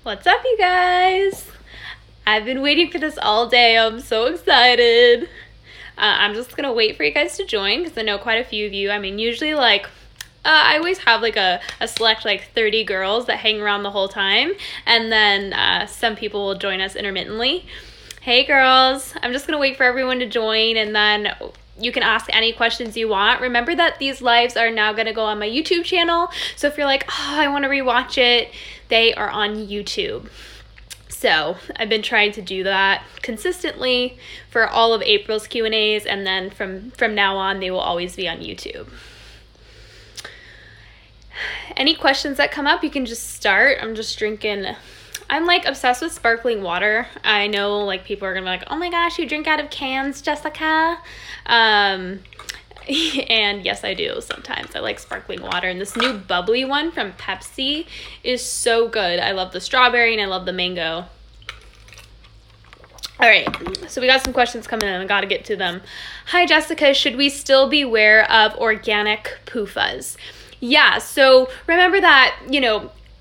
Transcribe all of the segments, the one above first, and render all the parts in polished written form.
What's up, you guys? I've been waiting for this all day. I'm so excited. I'm just gonna wait for you guys to join because I know quite a few of you. I mean, usually I always have like a select 30 girls that hang around the whole time, and then some people will join us intermittently. Hey girls, I'm just gonna wait for everyone to join, and then you can ask any questions you want. Remember that these lives are now gonna go on my YouTube channel, so if you're like, oh, I wanna rewatch it, they are on YouTube. So I've been trying to do that consistently for all of April's Q&As, and then from now on, they will always be on YouTube. Any questions that come up, you can just start. I'm just drinking. I'm obsessed with sparkling water. I know people are gonna be like, oh my gosh, you drink out of cans, Jessica. And yes, I do sometimes. I like sparkling water, and this new bubbly one from Pepsi is so good. I love the strawberry and I love the mango. All right, so we got some questions coming in. I gotta get to them. Hi, Jessica. Should we still be aware of organic PUFAs? Yeah, so remember that,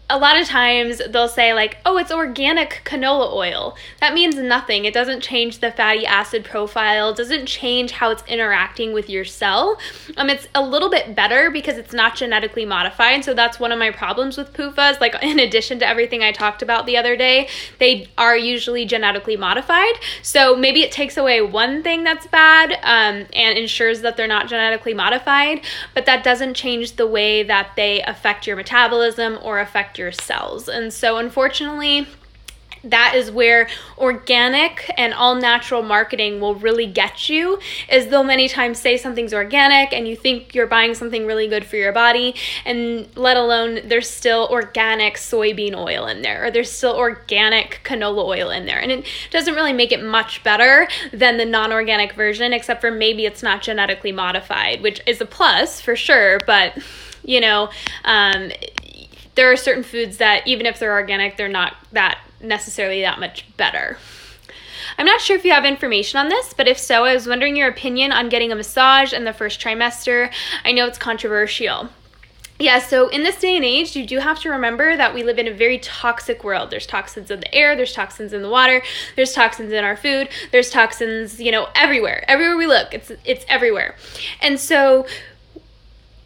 a lot of times they'll say oh, it's organic canola oil. That means nothing. It doesn't change the fatty acid profile. It doesn't change how it's interacting with your cell. It's a little bit better because it's not genetically modified. So that's one of my problems with PUFAs. In addition to everything I talked about the other day, they are usually genetically modified. So maybe it takes away one thing that's bad and ensures that they're not genetically modified, but that doesn't change the way that they affect your metabolism or affect your cells. And so unfortunately, that is where organic and all natural marketing will really get you, is they'll many times say something's organic and you think you're buying something really good for your body, and let alone there's still organic soybean oil in there, or there's still organic canola oil in there. And it doesn't really make it much better than the non-organic version, except for maybe it's not genetically modified, which is a plus for sure. But there are certain foods that even if they're organic, they're not that necessarily that much better. I'm not sure if you have information on this, but if so, I was wondering your opinion on getting a massage in the first trimester. I know it's controversial. Yeah, so in this day and age, you do have to remember that we live in a very toxic world. There's toxins in the air, there's toxins in the water, there's toxins in our food, there's toxins, everywhere. Everywhere we look, it's everywhere. And so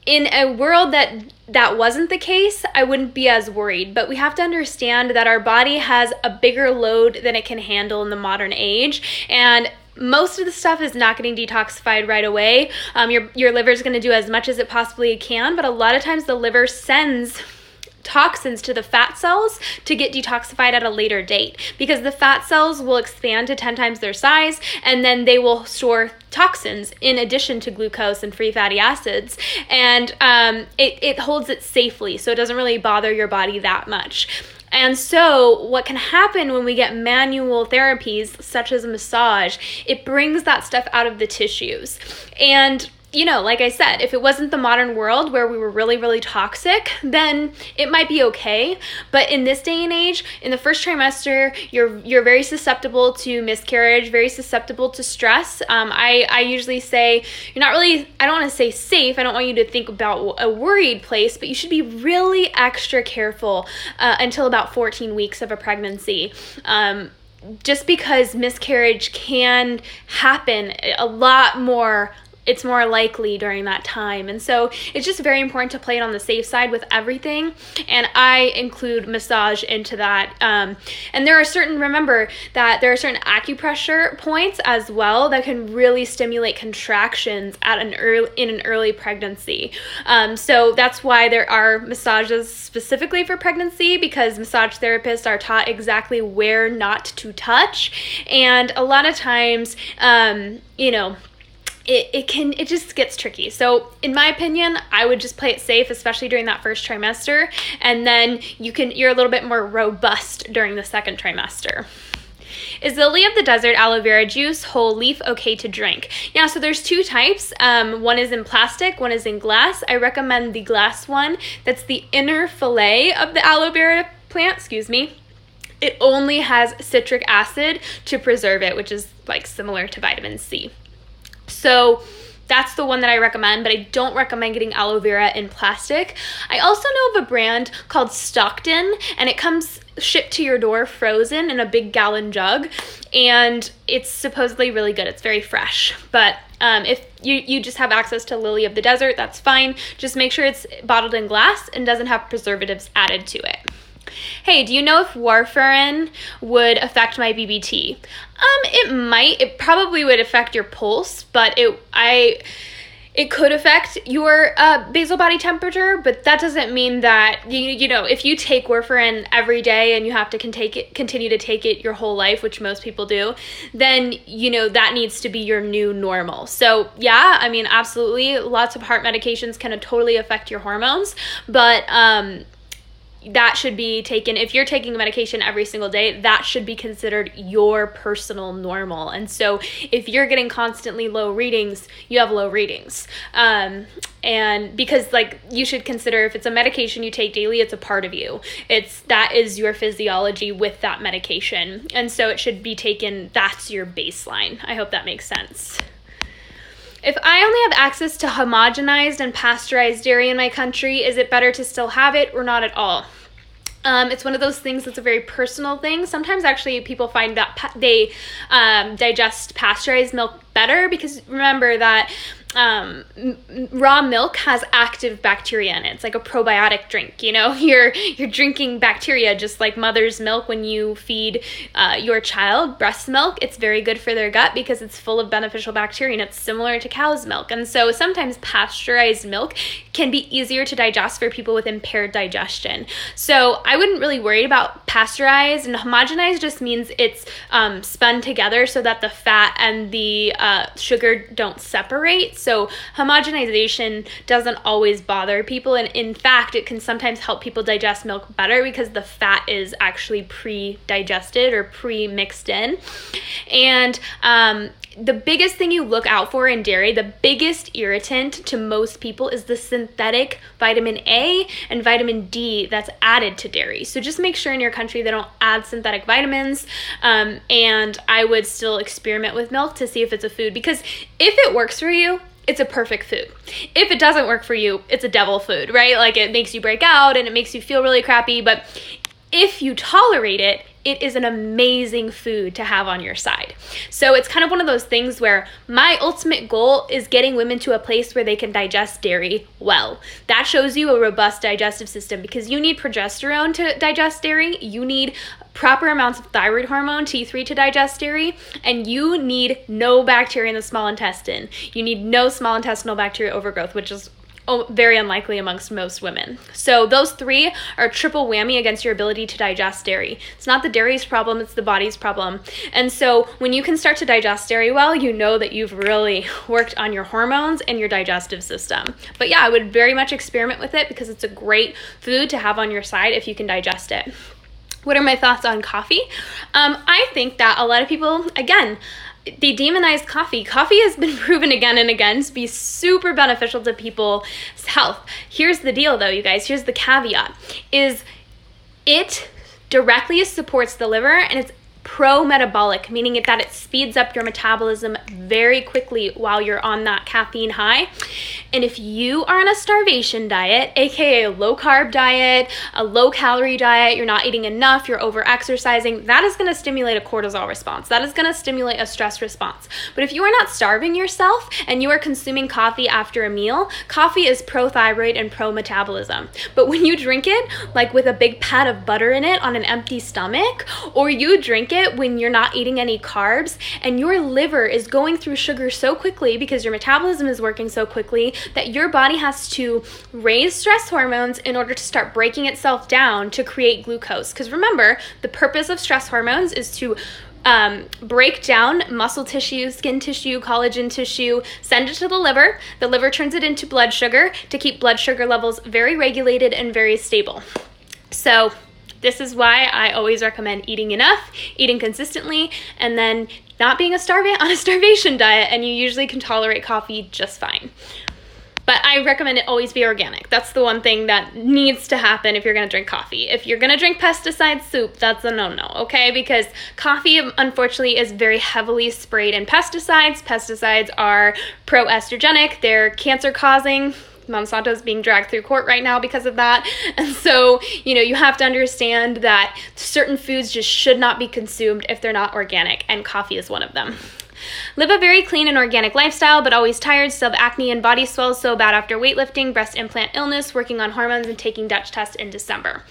in a world that wasn't the case, I wouldn't be as worried. But we have to understand that our body has a bigger load than it can handle in the modern age. And most of the stuff is not getting detoxified right away. Your liver is going to do as much as it possibly can, but a lot of times the liver sends toxins to the fat cells to get detoxified at a later date, because the fat cells will expand to 10 times their size, and then they will store toxins in addition to glucose and free fatty acids, and it holds it safely, so it doesn't really bother your body that much. And so what can happen when we get manual therapies such as a massage, it brings that stuff out of the tissues. And like I said, if it wasn't the modern world where we were really, really toxic, then it might be okay. But in this day and age, in the first trimester, you're very susceptible to miscarriage, very susceptible to stress. I usually say you're not really, I don't want to say safe, I don't want you to think about a worried place, but you should be really extra careful until about 14 weeks of a pregnancy. Just because miscarriage can happen a lot more, it's more likely during that time. And so it's just very important to play it on the safe side with everything. And I include massage into that. And remember that there are certain acupressure points as well that can really stimulate contractions in an early pregnancy. So that's why there are massages specifically for pregnancy, because massage therapists are taught exactly where not to touch. And a lot of times, it just gets tricky. So in my opinion, I would just play it safe, especially during that first trimester, and then you're a little bit more robust during the second trimester. Is the Lily of the Desert aloe vera juice whole leaf okay to drink? Yeah, so there's two types. One is in plastic, one is in glass. I recommend the glass one. That's the inner fillet of the aloe vera plant, It only has citric acid to preserve it, which is similar to vitamin C. So That's the one that I recommend, but I don't recommend getting aloe vera in plastic. I also know of a brand called Stockton, and it comes shipped to your door frozen in a big gallon jug, and it's supposedly really good. It's very fresh. But if you just have access to Lily of the Desert, that's fine. Just make sure it's bottled in glass and doesn't have preservatives added to it. Hey, do you know if warfarin would affect my BBT? It might. It probably would affect your pulse, but it could affect your basal body temperature, but that doesn't mean that, you know, if you take warfarin every day and you have to continue to take it your whole life, which most people do, then, you know, that needs to be your new normal. So yeah, I mean, absolutely, lots of heart medications can totally affect your hormones, but that should be taken, if you're taking a medication every single day, that should be considered your personal normal. And so if you're getting constantly low readings, you have low readings. And because, like, you should consider, if it's a medication you take daily, it's a part of you. That is your physiology with that medication. And so it should be taken, that's your baseline. I hope that makes sense. If I only have access to homogenized and pasteurized dairy in my country, is it better to still have it or not at all? It's one of those things that's a very personal thing. Sometimes actually people find that they digest pasteurized milk better, because remember that raw milk has active bacteria in it. It's like a probiotic drink, you know, you're drinking bacteria, just like mother's milk. When you feed your child breast milk, it's very good for their gut because it's full of beneficial bacteria, and it's similar to cow's milk. And so sometimes pasteurized milk can be easier to digest for people with impaired digestion. So I wouldn't really worry about pasteurized. And homogenized just means it's spun together so that the fat and the sugar don't separate. So homogenization doesn't always bother people, and in fact it can sometimes help people digest milk better because the fat is actually pre-digested or pre-mixed in. And the biggest thing you look out for in dairy, the biggest irritant to most people, is the synthetic vitamin A and vitamin D that's added to dairy. So just make sure in your country they don't add synthetic vitamins, and I would still experiment with milk to see if it's a food, because if it works for you, it's a perfect food. If it doesn't work for you, it's a devil food, right? Like, it makes you break out and it makes you feel really crappy, but if you tolerate it, it is an amazing food to have on your side. So it's kind of one of those things where my ultimate goal is getting women to a place where they can digest dairy well. That shows you a robust digestive system, because you need progesterone to digest dairy, you need proper amounts of thyroid hormone, T3, to digest dairy, and you need no bacteria in the small intestine. You need no small intestinal bacteria overgrowth, which is very unlikely amongst most women. So those three are a triple whammy against your ability to digest dairy. It's not the dairy's problem, it's the body's problem. And so when you can start to digest dairy well, you know that you've really worked on your hormones and your digestive system. But yeah, I would very much experiment with it, because it's a great food to have on your side if you can digest it. What are my thoughts on coffee? I think that a lot of people, again, they demonize coffee. Coffee has been proven again and again to be super beneficial to people's health. Here's the deal though, you guys, here's the caveat, is it directly supports the liver, and it's pro-metabolic, meaning that it speeds up your metabolism very quickly while you're on that caffeine high. And if you are on a starvation diet, aka a low-carb diet, a low-calorie diet, you're not eating enough, you're over-exercising, that is going to stimulate a cortisol response. That is going to stimulate a stress response. But if you are not starving yourself and you are consuming coffee after a meal, coffee is pro-thyroid and pro-metabolism. But when you drink it, like with a big pat of butter in it on an empty stomach, or you drink it when you're not eating any carbs, and your liver is going through sugar so quickly because your metabolism is working so quickly that your body has to raise stress hormones in order to start breaking itself down to create glucose. Because remember, the purpose of stress hormones is to break down muscle tissue, skin tissue, collagen tissue, send it to the liver. The liver turns it into blood sugar to keep blood sugar levels very regulated and very stable. So this is why I always recommend eating enough, eating consistently, and then not being on a starvation diet, and you usually can tolerate coffee just fine. But I recommend it always be organic. That's the one thing that needs to happen if you're going to drink coffee. If you're going to drink pesticide soup, that's a no-no, okay? Because coffee, unfortunately, is very heavily sprayed in pesticides. Pesticides are pro-estrogenic. They're cancer-causing. Monsanto's being dragged through court right now because of that. And so, you have to understand that certain foods just should not be consumed if they're not organic, and coffee is one of them. Live a very clean and organic lifestyle, but always tired, still have acne and body swells so bad after weightlifting, breast implant illness, working on hormones, and taking Dutch tests in December.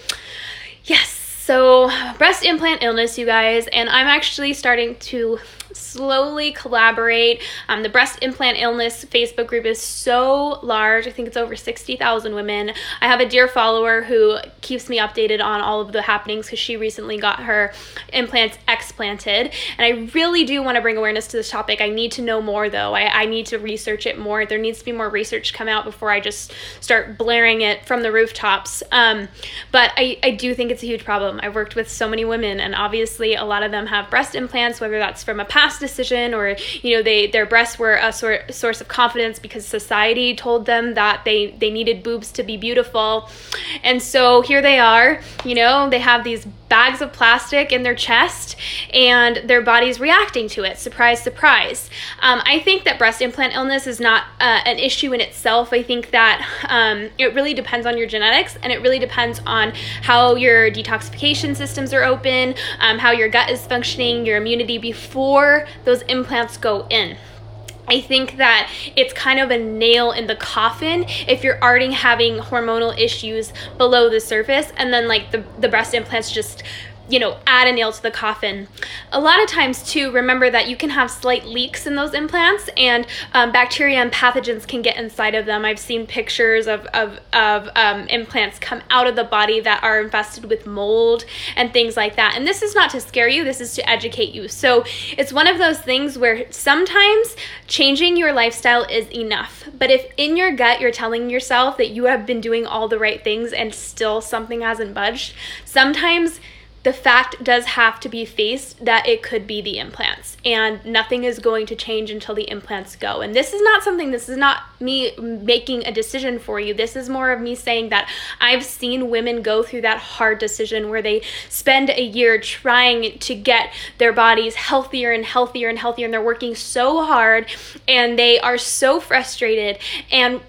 Yes, so breast implant illness, you guys, and I'm actually starting to slowly collaborate. The breast implant illness Facebook group is so large. I think it's over 60,000 women. I have a dear follower who keeps me updated on all of the happenings because she recently got her implants explanted. And I really do want to bring awareness to this topic. I need to know more though. I need to research it more. There needs to be more research come out before I just start blaring it from the rooftops. But I do think it's a huge problem. I've worked with so many women, and obviously a lot of them have breast implants, whether that's from a past decision or their breasts were a source of confidence because society told them that they needed boobs to be beautiful. And so here they are, they have these bags of plastic in their chest and their body's reacting to it. Surprise, surprise. I think that breast implant illness is not an issue in itself. I think that it really depends on your genetics, and it really depends on how your detoxification systems are open, how your gut is functioning, your immunity before those implants go in. I think that it's kind of a nail in the coffin if you're already having hormonal issues below the surface, and then like the breast implants just add a nail to the coffin. A lot of times too, remember that you can have slight leaks in those implants, and bacteria and pathogens can get inside of them. I've seen pictures of implants come out of the body that are infested with mold and things like that. And this is not to scare you, this is to educate you. So it's one of those things where sometimes changing your lifestyle is enough. But if in your gut you're telling yourself that you have been doing all the right things and still something hasn't budged, sometimes the fact does have to be faced that it could be the implants, and nothing is going to change until the implants go. And this is not me making a decision for you. This is more of me saying that I've seen women go through that hard decision where they spend a year trying to get their bodies healthier and healthier and healthier, and they're working so hard and they are so frustrated. And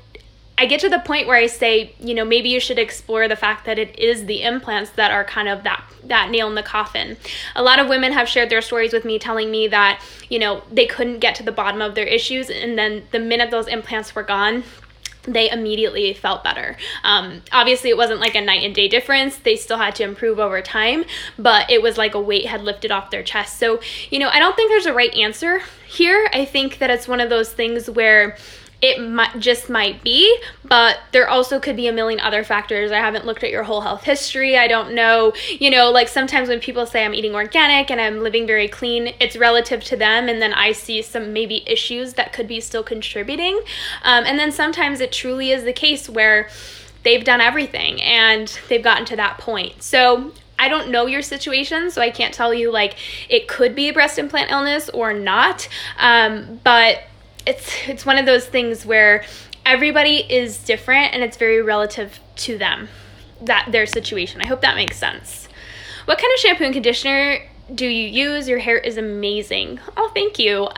I get to the point where I say, maybe you should explore the fact that it is the implants that are kind of that nail in the coffin. A lot of women have shared their stories with me telling me that, they couldn't get to the bottom of their issues, and then the minute those implants were gone, they immediately felt better. Obviously, it wasn't like a night and day difference. They still had to improve over time, but it was like a weight had lifted off their chest. So, I don't think there's a right answer here. I think that it's one of those things where it might be, but there also could be a million other factors. I haven't looked at your whole health history. I don't know, like sometimes when people say I'm eating organic and I'm living very clean, it's relative to them, and then I see some maybe issues that could be still contributing. And then sometimes it truly is the case where they've done everything and they've gotten to that point. So I don't know your situation, so I can't tell you like it could be a breast implant illness or not, but it's one of those things where everybody is different and it's very relative to them, their situation. I hope that makes sense. What kind of shampoo and conditioner do you use? Your hair is amazing. Oh, thank you.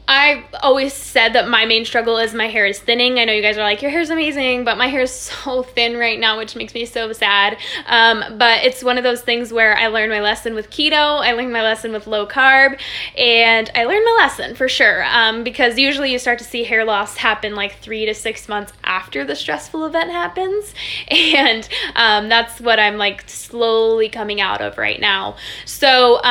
I've always said that my main struggle is my hair is thinning. I know you guys are like, your hair's amazing, but my hair is so thin right now, which makes me so sad. But it's one of those things where I learned my lesson with keto, I learned my lesson with low carb, and I learned my lesson for sure. Because usually you start to see hair loss happen like 3 to 6 months after the stressful event happens. And that's what I'm like slowly coming out of right now. So,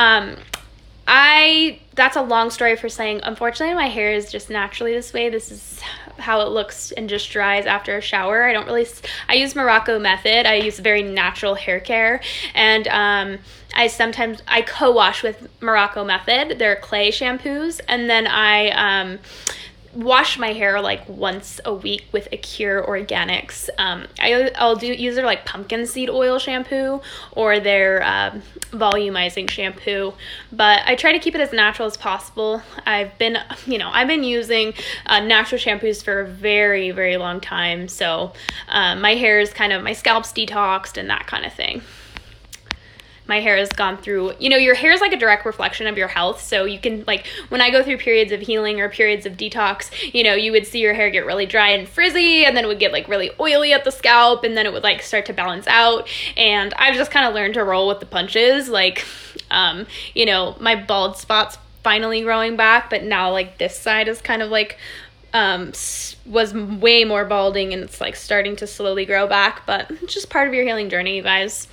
that's a long story for saying, unfortunately, my hair is just naturally this way. This is how it looks and just dries after a shower. I use Morocco method. I use very natural hair care. And I co-wash with Morocco method. They're clay shampoos. And then I wash my hair like once a week with Acure Organics. I'll use their like pumpkin seed oil shampoo or their volumizing shampoo, but I try to keep it as natural as possible. I've been using natural shampoos for a very, very long time, so my hair is my scalp's detoxed and that kind of thing. My hair has gone through, your hair is like a direct reflection of your health. So you can, like, when I go through periods of healing or periods of detox, you would see your hair get really dry and frizzy, and then it would get like really oily at the scalp, and then it would like start to balance out. And I've just kind of learned to roll with the punches. Like, my bald spot's finally growing back, but now like this side is kind of like, was way more balding, and it's like starting to slowly grow back, but it's just part of your healing journey, you guys.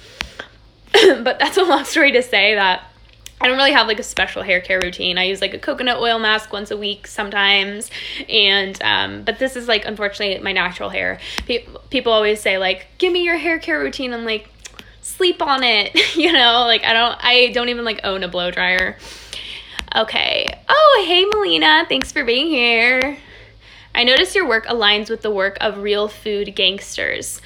But that's a long story to say that I don't really have like a special hair care routine. I use like a coconut oil mask once a week sometimes, and but this is like, unfortunately, my natural hair. People always say like, give me your hair care routine. I'm like, sleep on it. Like I don't even like own a blow dryer. Okay. Oh, hey Melina, thanks for being here. I noticed your work aligns with the work of Real Food Gangsters.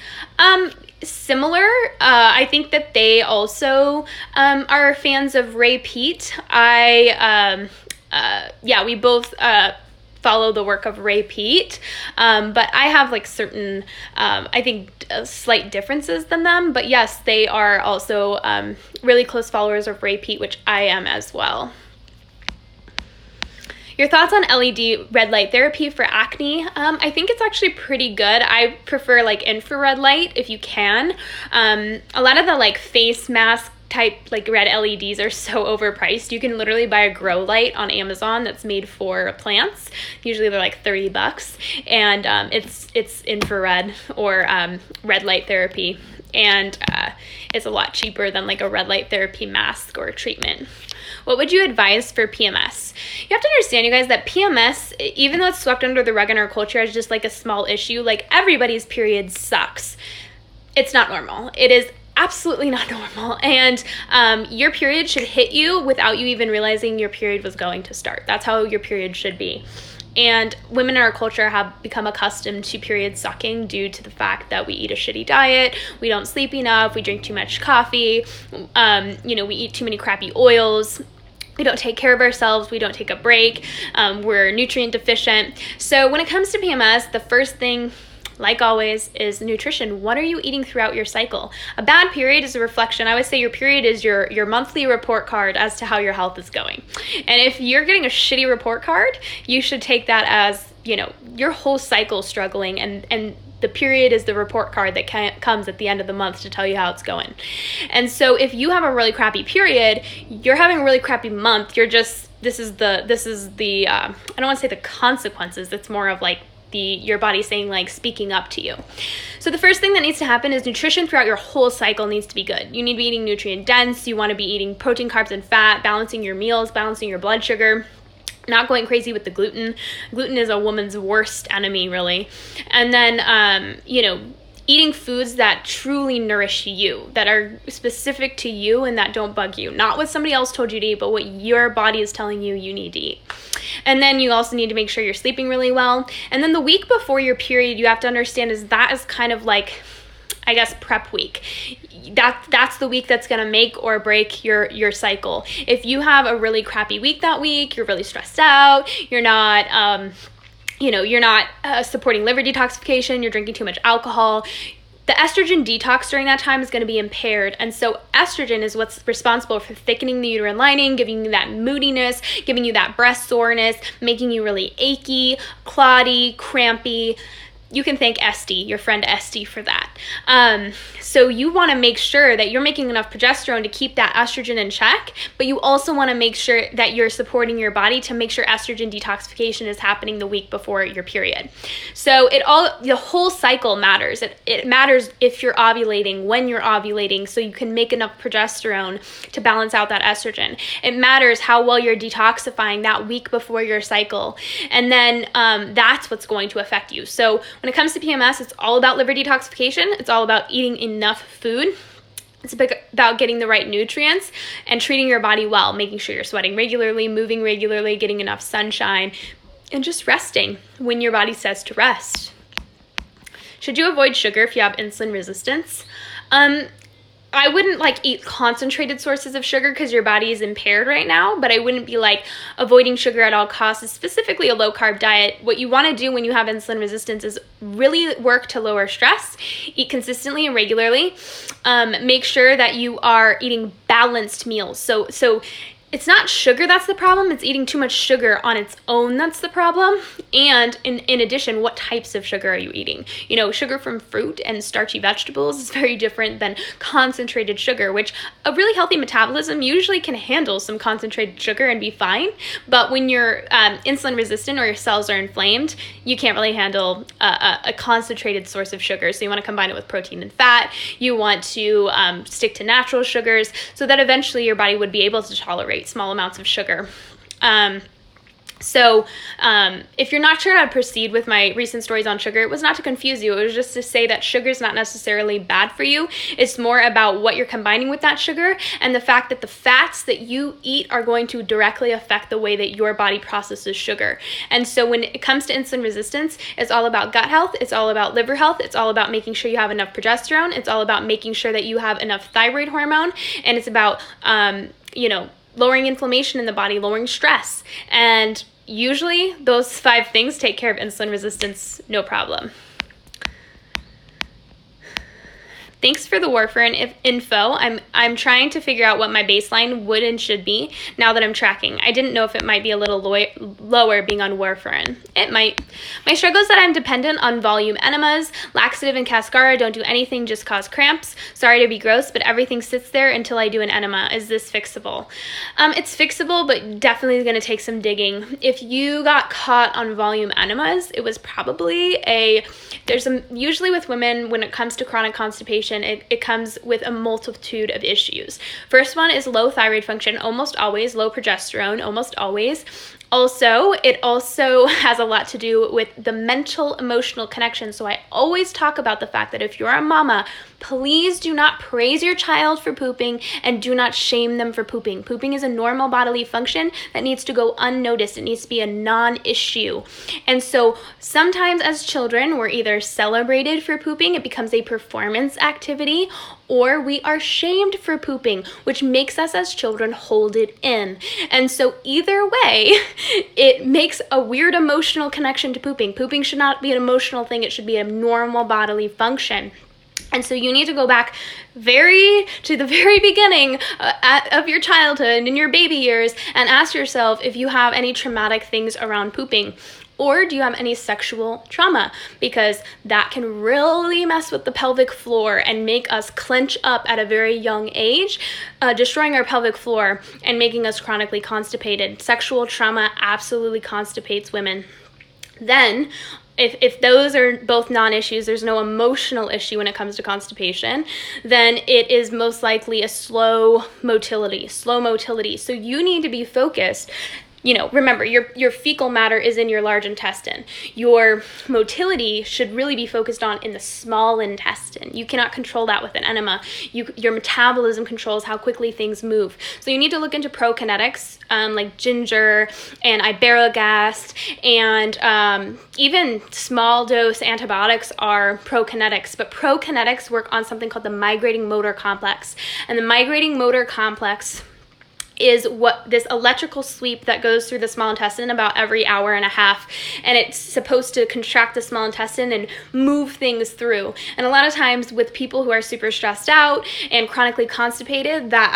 Similar. I think that they also are fans of Ray Peat. We both follow the work of Ray Peat, but I have like certain, I think, slight differences than them. But yes, they are also really close followers of Ray Peat, which I am as well. Your thoughts on LED red light therapy for acne? I think it's actually pretty good. I prefer like infrared light if you can. A lot of the like face mask type like red LEDs are so overpriced. You can literally buy a grow light on Amazon that's made for plants. Usually they're like $30, and it's infrared or red light therapy, and it's a lot cheaper than like a red light therapy mask or treatment. What would you advise for PMS? You have to understand, you guys, that PMS, even though it's swept under the rug in our culture as just like a small issue, like everybody's period sucks. It's not normal. It is absolutely not normal. And your period should hit you without you even realizing your period was going to start. That's how your period should be. And women in our culture have become accustomed to period sucking due to the fact that we eat a shitty diet, we don't sleep enough, we drink too much coffee, we eat too many crappy oils, we don't take care of ourselves, we don't take a break, we're nutrient deficient. So when it comes to PMS, the first thing, like always, is nutrition. What are you eating throughout your cycle? A bad period is a reflection. I always say your period is your monthly report card as to how your health is going. And if you're getting a shitty report card, you should take that as, your whole cycle struggling, and the period is the report card that comes at the end of the month to tell you how it's going. And so if you have a really crappy period, you're having a really crappy month, this is the I don't want to say the consequences, it's more of like your body saying, like, speaking up to you. So the first thing that needs to happen is nutrition throughout your whole cycle needs to be good. You need to be eating nutrient dense. You want to be eating protein, carbs, and fat, balancing your meals, balancing your blood sugar, not going crazy with the gluten. Gluten is a woman's worst enemy, really. And then, eating foods that truly nourish you, that are specific to you and that don't bug you. Not what somebody else told you to eat, but what your body is telling you need to eat. And then you also need to make sure you're sleeping really well. And then the week before your period, you have to understand is kind of like, I guess, prep week. That's the week that's going to make or break your cycle. If you have a really crappy week that week, you're really stressed out, you're not supporting liver detoxification, you're drinking too much alcohol, the estrogen detox during that time is going to be impaired. And so estrogen is what's responsible for thickening the uterine lining, giving you that moodiness, giving you that breast soreness, making you really achy, clotty, crampy. You can thank Esty, your friend Esty, for that. So you want to make sure that you're making enough progesterone to keep that estrogen in check, but you also want to make sure that you're supporting your body to make sure estrogen detoxification is happening the week before your period. So the whole cycle matters. It matters if you're ovulating, when you're ovulating, so you can make enough progesterone to balance out that estrogen. It matters how well you're detoxifying that week before your cycle. And then that's what's going to affect you. So when it comes to PMS, it's all about liver detoxification. It's all about eating enough food. It's about getting the right nutrients and treating your body well, making sure you're sweating regularly, moving regularly, getting enough sunshine, and just resting when your body says to rest. Should you avoid sugar if you have insulin resistance? I wouldn't like eat concentrated sources of sugar because your body is impaired right now, but I wouldn't be like avoiding sugar at all costs, specifically a low carb diet. What you want to do when you have insulin resistance is really work to lower stress, eat consistently and regularly, make sure that you are eating balanced meals. So it's not sugar that's the problem, it's eating too much sugar on its own that's the problem. And in addition, what types of sugar are you eating? You know, sugar from fruit and starchy vegetables is very different than concentrated sugar, which a really healthy metabolism usually can handle some concentrated sugar and be fine. But when you're insulin resistant or your cells are inflamed, you can't really handle a concentrated source of sugar. So you want to combine it with protein and fat. You want to stick to natural sugars so that eventually your body would be able to tolerate small amounts of sugar. So if you're not sure how to proceed with my recent stories on sugar, it was not to confuse you. It was just to say that sugar is not necessarily bad for you. It's more about what you're combining with that sugar and the fact that the fats that you eat are going to directly affect the way that your body processes sugar. And so when it comes to insulin resistance, it's all about gut health. It's all about liver health. It's all about making sure you have enough progesterone. It's all about making sure that you have enough thyroid hormone. And it's about, lowering inflammation in the body, lowering stress. And usually those 5 things take care of insulin resistance, no problem. Thanks for the warfarin info. I'm trying to figure out what my baseline would and should be now that I'm tracking. I didn't know if it might be a little lower being on warfarin. It might. My struggle is that I'm dependent on volume enemas. Laxative and Cascara don't do anything, just cause cramps. Sorry to be gross, but everything sits there until I do an enema. Is this fixable? It's fixable, but definitely going to take some digging. If you got caught on volume enemas, it was probably usually with women, when it comes to chronic constipation, it comes with a multitude of issues. First one is low thyroid function, almost always, low progesterone, almost always. It also has a lot to do with the mental emotional connection. So I always talk about the fact that if you're a mama, please do not praise your child for pooping and do not shame them for pooping. Pooping is a normal bodily function that needs to go unnoticed. It needs to be a non-issue. And so sometimes as children, we're either celebrated for pooping, it becomes a performance activity, or we are shamed for pooping, which makes us as children hold it in. And so either way, it makes a weird emotional connection to pooping. Pooping should not be an emotional thing. It should be a normal bodily function. And so you need to go back to the very beginning of your childhood, in your baby years, and ask yourself if you have any traumatic things around pooping. Or do you have any sexual trauma? Because that can really mess with the pelvic floor and make us clench up at a very young age, destroying our pelvic floor and making us chronically constipated. Sexual trauma absolutely constipates women. Then, if those are both non-issues, there's no emotional issue when it comes to constipation, then it is most likely a slow motility. So you need to be focused. Remember, your fecal matter is in your large intestine. Your motility should really be focused on in the small intestine. You cannot control that with an enema. Your metabolism controls how quickly things move. So you need to look into prokinetics, like ginger and iberogast, and even small dose antibiotics are prokinetics. But prokinetics work on something called the migrating motor complex. And the migrating motor complex is what this electrical sweep that goes through the small intestine about every hour and a half, and it's supposed to contract the small intestine and move things through. And a lot of times with people who are super stressed out and chronically constipated, that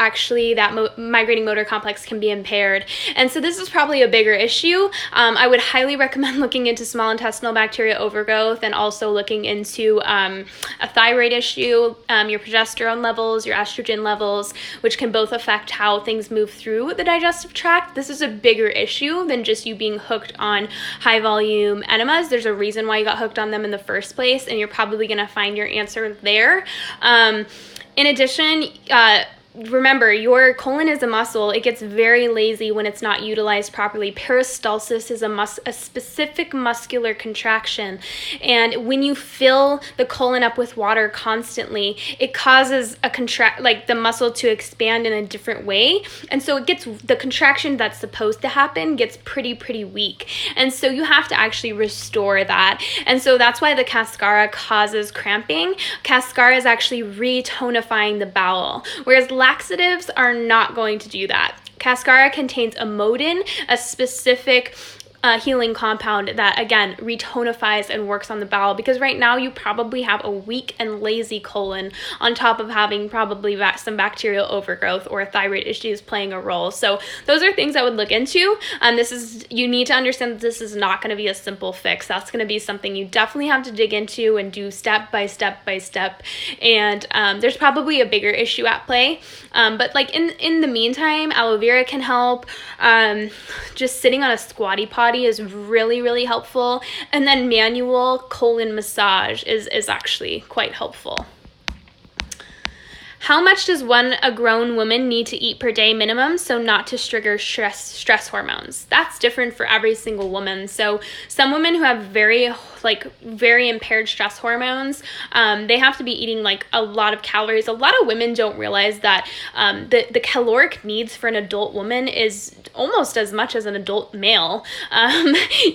migrating motor complex can be impaired. And so this is probably a bigger issue. I would highly recommend looking into small intestinal bacteria overgrowth and also looking into a thyroid issue, your progesterone levels, your estrogen levels, which can both affect how things move through the digestive tract. This is a bigger issue than just you being hooked on high volume enemas. There's a reason why you got hooked on them in the first place, and you're probably going to find your answer there. In addition, remember, your colon is a muscle. It gets very lazy when it's not utilized properly. Peristalsis is a specific muscular contraction. And when you fill the colon up with water constantly, it causes the muscle to expand in a different way. And so the contraction that's supposed to happen gets pretty weak. And so you have to actually restore that. And so that's why the cascara causes cramping. Cascara is actually retonifying the bowel, whereas laxatives are not going to do that. Cascara contains amodin, a specific healing compound that, again, retonifies and works on the bowel, because right now you probably have a weak and lazy colon on top of having probably some bacterial overgrowth or thyroid issues playing a role. So those are things I would look into. You need to understand that this is not going to be a simple fix. That's going to be something you definitely have to dig into and do step by step by step. And there's probably a bigger issue at play. But like in the meantime, aloe vera can help. Just sitting on a squatty potty is really helpful, and then manual colon massage is actually quite helpful. How much does a grown woman need to eat per day minimum so not to trigger stress hormones? That's different for every single woman. So some women who have very impaired stress hormones, they have to be eating like a lot of calories. A lot of women don't realize that the caloric needs for an adult woman is almost as much as an adult male.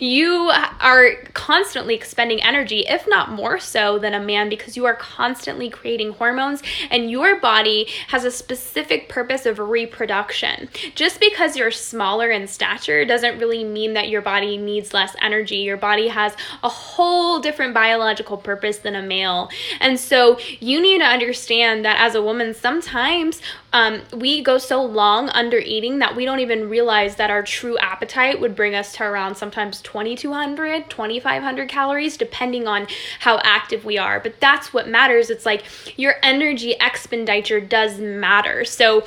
You are constantly expending energy, if not more so than a man, because you are constantly creating hormones, and your body has a specific purpose of reproduction. Just because you're smaller in stature doesn't really mean that your body needs less energy. Your body has a whole different biological purpose than a male. And so you need to understand that as a woman, sometimes we go so long under eating that we don't even realize that our true appetite would bring us to around sometimes 2,200, 2,500 calories, depending on how active we are. But that's what matters. It's like your energy expenditure does matter. So,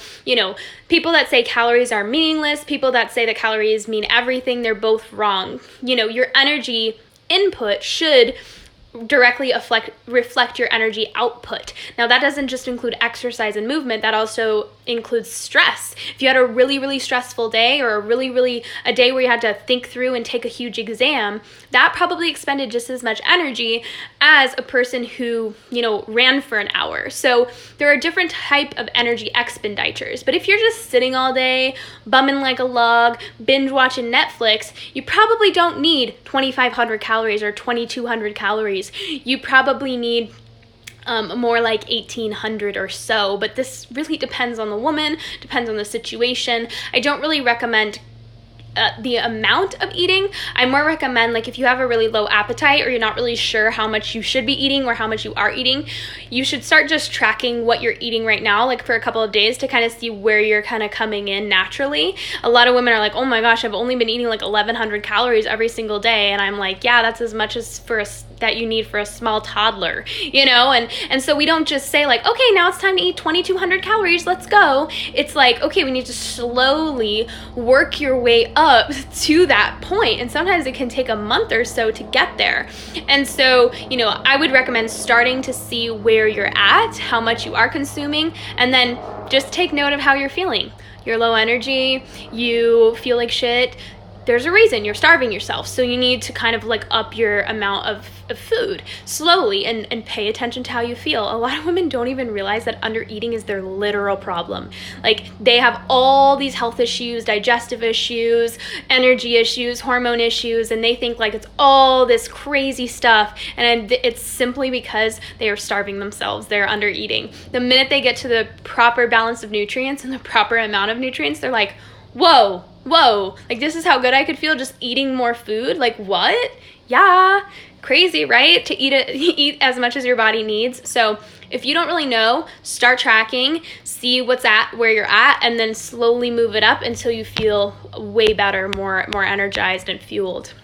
people that say calories are meaningless, people that say that calories mean everything, they're both wrong. Your energy input should directly reflect your energy output. Now, that doesn't just include exercise and movement, that also includes stress. If you had a really stressful day, or a day where you had to think through and take a huge exam, that probably expended just as much energy as a person who, ran for an hour. So there are different type of energy expenditures. But if you're just sitting all day, bumming like a log, binge watching Netflix, you probably don't need 2,500 calories or 2,200 calories. You probably need more like 1,800 or so, but this really depends on the woman, depends on the situation. I don't really recommend the amount of eating. I more recommend, like, if you have a really low appetite or you're not really sure how much you should be eating or how much you are eating, you should start just tracking what you're eating right now, like for a couple of days, to kind of see where you're kind of coming in naturally. A lot of women are like, oh my gosh, I've only been eating like 1,100 calories every single day. And I'm like, yeah, that's as much as that you need for a small toddler, and so we don't just say like, okay, now it's time to eat 2,200 calories, let's go. It's like, okay, we need to slowly work your way up to that point, and sometimes it can take a month or so to get there. And so, I would recommend starting to see where you're at, how much you are consuming, and then just take note of how you're feeling. You're low energy, you feel like shit, there's a reason. You're starving yourself. So you need to kind of like up your amount of food slowly and pay attention to how you feel. A lot of women don't even realize that under eating is their literal problem. Like, they have all these health issues, digestive issues, energy issues, hormone issues, and they think like it's all this crazy stuff. And it's simply because they are starving themselves. They're under eating. The minute they get to the proper balance of nutrients and the proper amount of nutrients, they're like, whoa, like, this is how good I could feel just eating more food? Like, what? Yeah, crazy, right? To eat as much as your body needs. So if you don't really know, start tracking, see where you're at, and then slowly move it up until you feel way better, more energized and fueled.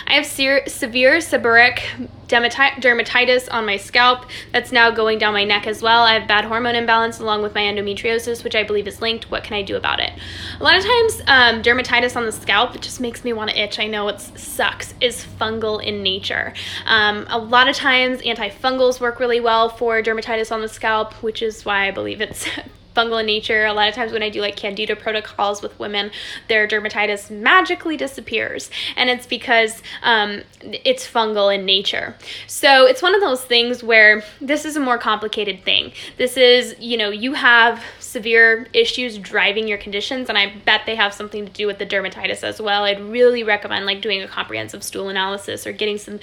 I have severe seborrheic dermatitis on my scalp that's now going down my neck as well. I have bad hormone imbalance along with my endometriosis, which I believe is linked. What can I do about it? A lot of times, dermatitis on the scalp, it just makes me want to itch. I know it sucks, is fungal in nature. A lot of times, antifungals work really well for dermatitis on the scalp, which is why I believe it's fungal in nature. A lot of times when I do like candida protocols with women, their dermatitis magically disappears, and it's because it's fungal in nature. So it's one of those things where this is a more complicated thing. This is, you know, you have severe issues driving your conditions, and I bet they have something to do with the dermatitis as well. I'd really recommend like doing a comprehensive stool analysis or getting some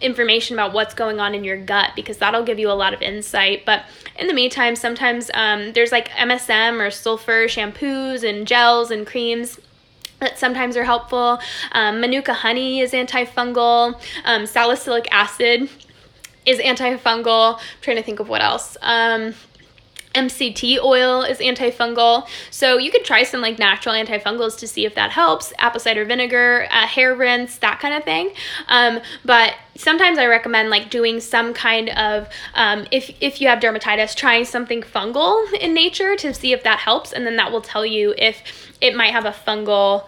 information about what's going on in your gut, because that'll give you a lot of insight. But in the meantime, sometimes there's like MSM or sulfur shampoos and gels and creams that sometimes are helpful. Manuka honey is antifungal. Salicylic acid is antifungal. I'm trying to think of what else. MCT oil is antifungal. So you could try some like natural antifungals to see if that helps. Apple cider vinegar, hair rinse, that kind of thing. But sometimes I recommend like doing some kind of, if you have dermatitis, trying something fungal in nature to see if that helps. And then that will tell you if it might have a fungal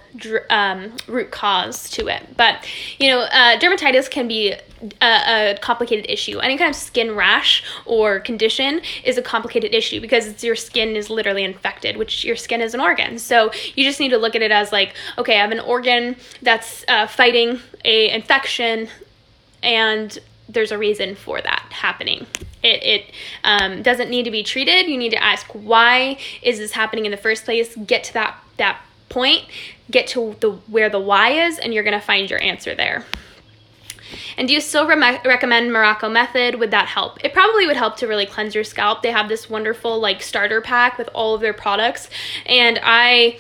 root cause to it. But, you know, dermatitis can be a complicated issue. Any kind of skin rash or condition is a complicated issue because your skin is literally infected, which your skin is an organ. So you just need to look at it as like, okay, I have an organ that's fighting a infection, and there's a reason for that happening. It doesn't need to be treated. You need to ask, why is this happening in the first place? Get to that point, get to where the why is, and you're gonna find your answer there. And do you still recommend Morocco method? Would that help? It probably would help to really cleanse your scalp. They have this wonderful like starter pack with all of their products, and I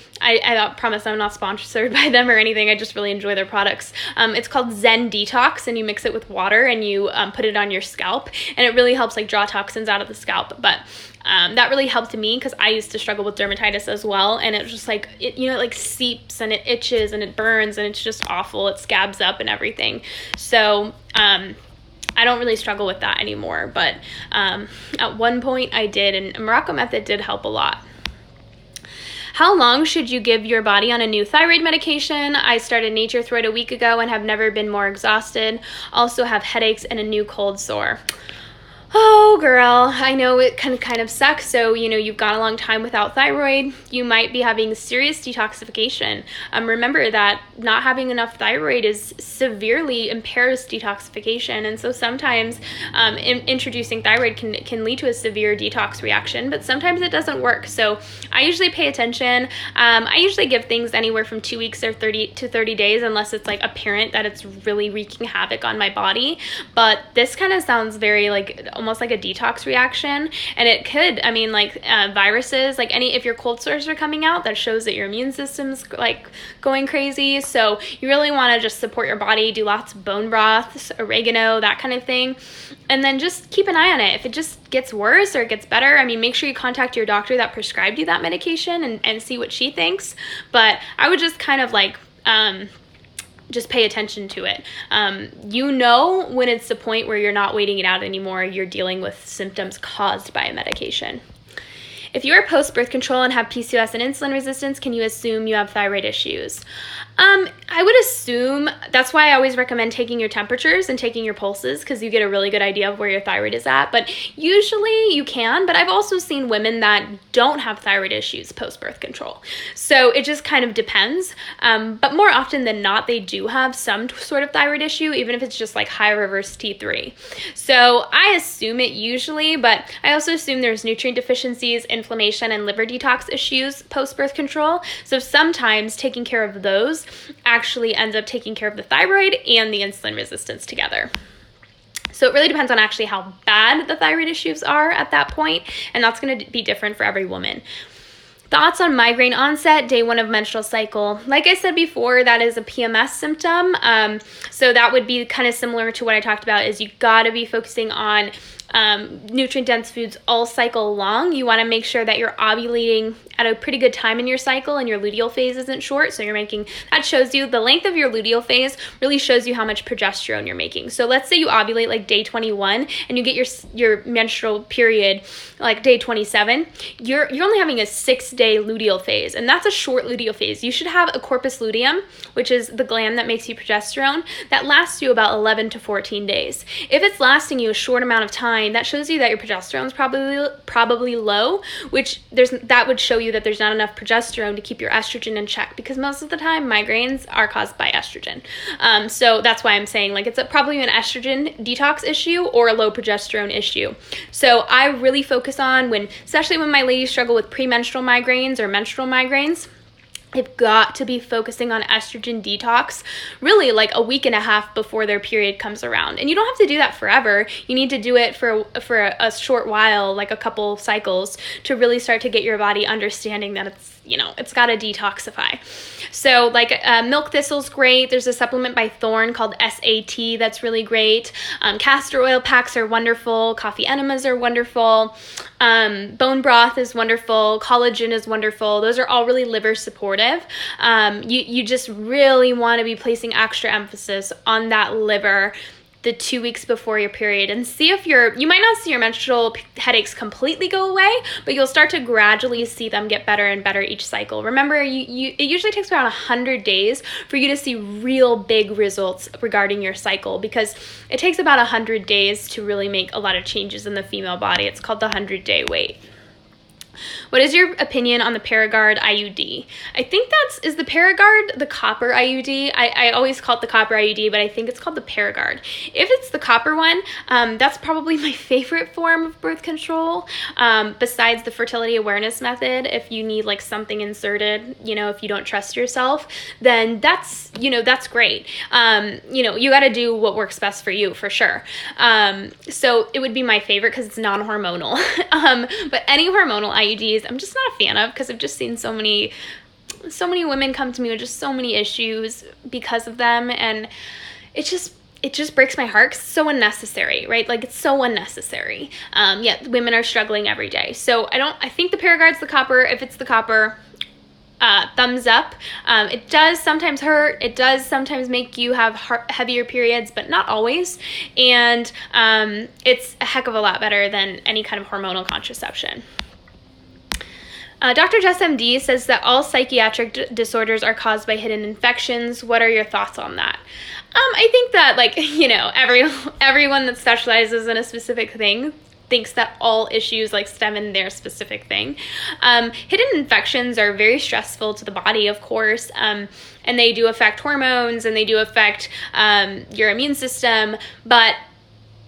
promise I'm not sponsored by them or anything. I just really enjoy their products. It's called Zen Detox, and you mix it with water and you put it on your scalp, and it really helps like draw toxins out of the scalp. But that really helped me because I used to struggle with dermatitis as well, and it was just like, it like seeps and it itches and it burns and it's just awful. It scabs up and everything. So I don't really struggle with that anymore, but at one point I did, and Morocco method did help a lot. How long should you give your body on a new thyroid medication? I started Nature Thyroid a week ago and have never been more exhausted. Also have headaches and a new cold sore. Oh girl, I know it can kind of suck. So, you know, you've gone a long time without thyroid. You might be having serious detoxification. Remember that not having enough thyroid is severely impairs detoxification. And so sometimes introducing thyroid can lead to a severe detox reaction, but sometimes it doesn't work. So I usually pay attention. I usually give things anywhere from 2 weeks or 30 to 30 days, unless it's like apparent that it's really wreaking havoc on my body. But this kind of sounds very like almost like a detox reaction, and it could, I mean, like viruses, like if your cold sores are coming out, that shows that your immune system's like going crazy. So you really want to just support your body, do lots of bone broths, oregano, that kind of thing, and then just keep an eye on it. If it just gets worse or it gets better, I mean, make sure you contact your doctor that prescribed you that medication and see what she thinks. But I would just kind of like just pay attention to it. You know when it's the point where you're not waiting it out anymore, you're dealing with symptoms caused by a medication. If you are post-birth control and have PCOS and insulin resistance, can you assume you have thyroid issues? I would assume, that's why I always recommend taking your temperatures and taking your pulses, because you get a really good idea of where your thyroid is at. But usually you can, but I've also seen women that don't have thyroid issues post-birth control. So it just kind of depends. But more often than not, they do have some sort of thyroid issue, even if it's just like high reverse T3. So I assume it usually, but I also assume there's nutrient deficiencies, inflammation, and liver detox issues post-birth control. So sometimes taking care of those actually ends up taking care of the thyroid and the insulin resistance together. So it really depends on actually how bad the thyroid issues are at that point, and that's going to be different for every woman. Thoughts on migraine onset, day 1 of menstrual cycle. Like I said before, that is a PMS symptom. So that would be kind of similar to what I talked about, is you got to be focusing on nutrient-dense foods all cycle long. You want to make sure that you're ovulating at a pretty good time in your cycle and your luteal phase isn't short. So that shows you the length of your luteal phase, really shows you how much progesterone you're making. So let's say you ovulate like day 21 and you get your menstrual period like day 27. You're only having a 6-day luteal phase, and that's a short luteal phase. You should have a corpus luteum, which is the gland that makes you progesterone, that lasts you about 11 to 14 days. If it's lasting you a short amount of time, sign. That shows you that your progesterone is probably low, which that would show you that there's not enough progesterone to keep your estrogen in check, because most of the time migraines are caused by estrogen. So that's why I'm saying like it's probably an estrogen detox issue or a low progesterone issue. So I really focus on especially when my ladies struggle with premenstrual migraines or menstrual migraines, they've got to be focusing on estrogen detox really like a week and a half before their period comes around. And you don't have to do that forever. You need to do it for a short while, like a couple cycles, to really start to get your body understanding that it's got to detoxify. So like milk thistle's great. There's a supplement by Thorne called SAT that's really great. Castor oil packs are wonderful. Coffee enemas are wonderful. Bone broth is wonderful. Collagen is wonderful. Those are all really liver supportive. You just really want to be placing extra emphasis on that liver the 2 weeks before your period, and see if you might not see your menstrual headaches completely go away, but you'll start to gradually see them get better and better each cycle. Remember, it usually takes around 100 days for you to see real big results regarding your cycle, because it takes about 100 days to really make a lot of changes in the female body. It's called the 100-day wait. What is your opinion on the Paragard IUD? I think is the Paragard the copper IUD? I always call it the copper IUD, but I think it's called the Paragard. If it's the copper one, that's probably my favorite form of birth control, besides the fertility awareness method. If you need like something inserted, if you don't trust yourself, then that's great. You got to do what works best for you, for sure. So it would be my favorite because it's non-hormonal. But any hormonal IUDs, I'm just not a fan of, because I've just seen so many women come to me with just so many issues because of them, and it just breaks my heart. It's so unnecessary, right? Like, it's so unnecessary. Women are struggling every day. So I think the Paragard's the copper. If it's the copper, thumbs up. It does sometimes hurt. It does sometimes make you have heavier periods, but not always. And it's a heck of a lot better than any kind of hormonal contraception. Dr. Jess MD says that all psychiatric disorders are caused by hidden infections. What are your thoughts on that? I think that everyone that specializes in a specific thing thinks that all issues stem in their specific thing. Hidden infections are very stressful to the body, of course, and they do affect hormones, and they do affect your immune system, but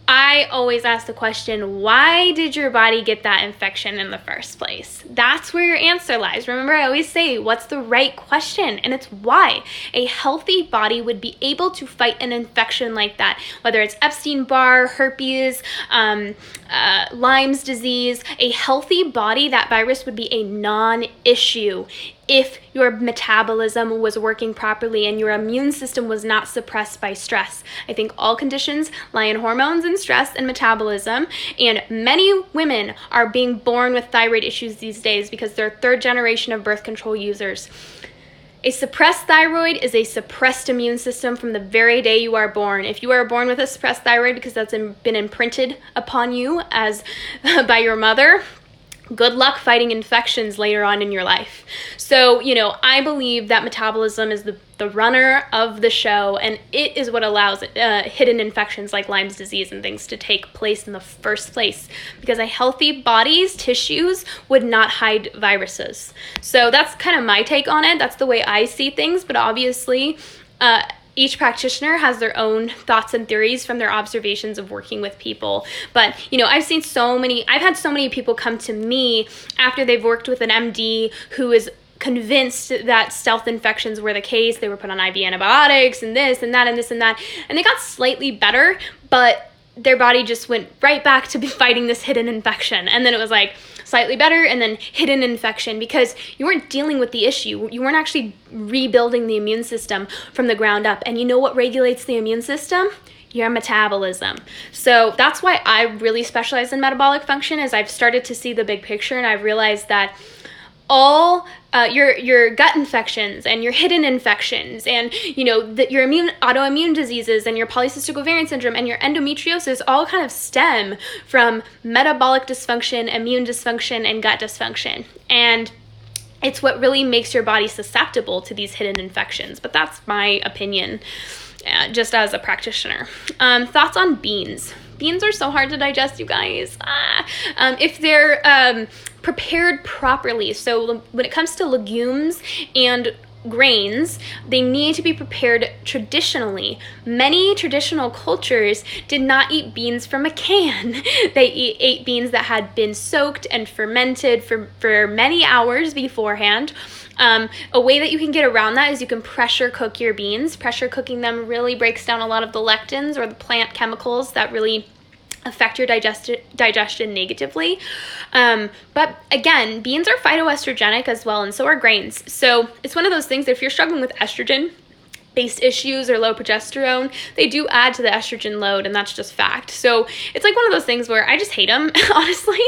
I always ask the question, why did your body get that infection in the first place? That's where your answer lies. Remember, I always say, what's the right question? And it's why. A healthy body would be able to fight an infection like that, whether it's Epstein-Barr, herpes, Lyme's disease. A healthy body, that virus would be a non-issue if your metabolism was working properly and your immune system was not suppressed by stress. I think all conditions lie in hormones and stress and metabolism, and many women are being born with thyroid issues these days because they're third generation of birth control users. A suppressed thyroid is a suppressed immune system from the very day you are born. If you are born with a suppressed thyroid because that's been imprinted upon you as by your mother, good luck fighting infections later on in your life. So, I believe that metabolism is the runner of the show, and it is what allows hidden infections like Lyme's disease and things to take place in the first place, because a healthy body's tissues would not hide viruses. So that's kind of my take on it. That's the way I see things, but obviously, each practitioner has their own thoughts and theories from their observations of working with people. But, I've had so many people come to me after they've worked with an MD who is convinced that stealth infections were the case. They were put on IV antibiotics and this and that and this and that, and they got slightly better, but their body just went right back to fighting this hidden infection. And then it was slightly better and then hidden infection, because you weren't dealing with the issue. You weren't actually rebuilding the immune system from the ground up. And you know what regulates the immune system? Your metabolism. So that's why I really specialize in metabolic function, as I've started to see the big picture, and I've realized that all your gut infections and your hidden infections and your autoimmune diseases and your polycystic ovarian syndrome and your endometriosis all kind of stem from metabolic dysfunction, immune dysfunction, and gut dysfunction. And it's what really makes your body susceptible to these hidden infections. But that's my opinion, just as a practitioner. Thoughts on beans. Beans are so hard to digest, you guys. If they're prepared properly, so when it comes to legumes and grains, they need to be prepared traditionally. Many traditional cultures did not eat beans from a can. They ate beans that had been soaked and fermented for many hours beforehand. A way that you can get around that is you can pressure cook your beans. Pressure cooking them really breaks down a lot of the lectins or the plant chemicals that really affect your digestion negatively. But again, beans are phytoestrogenic as well, and so are grains. So it's one of those things that if you're struggling with estrogen-based issues or low progesterone, they do add to the estrogen load, and that's just fact. So it's like one of those things where I just hate them, honestly.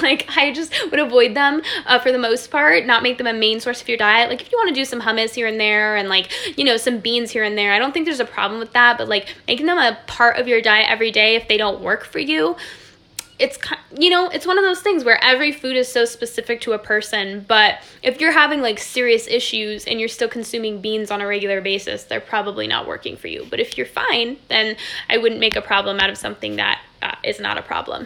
Like, I just would avoid them for the most part, not make them a main source of your diet. Like, if you want to do some hummus here and there and, like, you know, some beans here and there, I don't think there's a problem with that, but, like, making them a part of your diet every day if they don't work for you, it's, you know, it's one of those things where every food is so specific to a person, but if you're having like serious issues and you're still consuming beans on a regular basis, they're probably not working for you. But if you're fine, then I wouldn't make a problem out of something that is not a problem.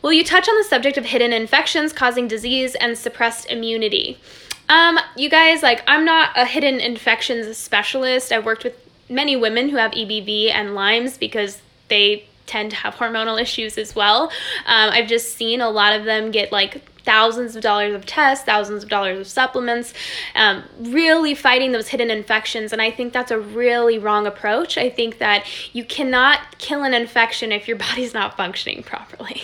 Will you touch on the subject of hidden infections causing disease and suppressed immunity? You guys, like, I'm not a hidden infections specialist. I've worked with many women who have EBV and Lyme's because they tend to have hormonal issues as well. I've just seen a lot of them get like thousands of dollars of tests, thousands of dollars of supplements, really fighting those hidden infections. And I think that's a really wrong approach. I think that you cannot kill an infection if your body's not functioning properly.